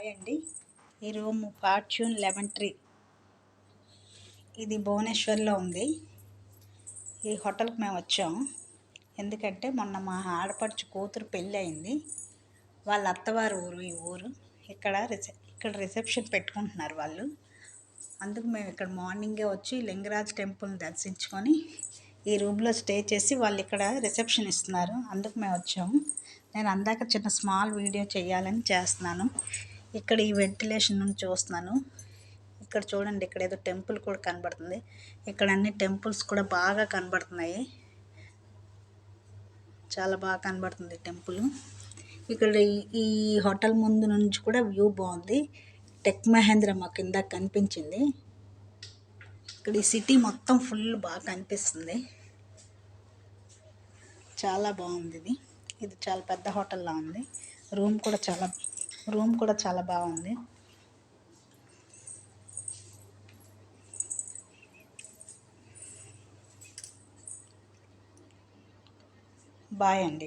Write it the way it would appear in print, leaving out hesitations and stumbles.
Hi అండి. ఈ room fortune lemon tree. ఇది భువనేశ్వర్లో ఉంది. ఈ హోటల్కి మేము వచ్చాము ఎందుకంటే మొన్న మా ఆడపడుచు కూతురు పెళ్ళి అయింది. వాళ్ళ అత్తవారు ఊరు ఈ ఊరు. ఇక్కడ రిసెప్షన్ పెట్టుకుంటున్నారు వాళ్ళు. అందుకు మేము ఇక్కడ మార్నింగే వచ్చి లింగరాజ్ టెంపుల్ని దర్శించుకొని ఈ రూమ్లో స్టే చేసి వాళ్ళు ఇక్కడ రిసెప్షన్ ఇస్తున్నారు. అందుకు మేము వచ్చాము. నేను అందాక చిన్న స్మాల్ వీడియో చేయాలని చేస్తున్నాను. ఇక్కడ ఈ వెంటిలేషన్ నుంచి చూస్తున్నాను. ఇక్కడ చూడండి, ఇక్కడ ఏదో టెంపుల్ కూడా కనబడుతుంది. ఇక్కడ అన్ని టెంపుల్స్ కూడా బాగా కనబడుతున్నాయి. చాలా బాగా కనబడుతుంది టెంపుల్. ఇక్కడ ఈ హోటల్ ముందు నుంచి కూడా వ్యూ బాగుంది. టెక్ మహేంద్ర మాకు కింద కనిపించింది. ఇక్కడ ఈ సిటీ మొత్తం ఫుల్ బాగా కనిపిస్తుంది. చాలా బాగుంది. ఇది చాలా పెద్ద హోటల్లా ఉంది. రూమ్ కూడా చాలా బాగుంది. బాయ్ అండి.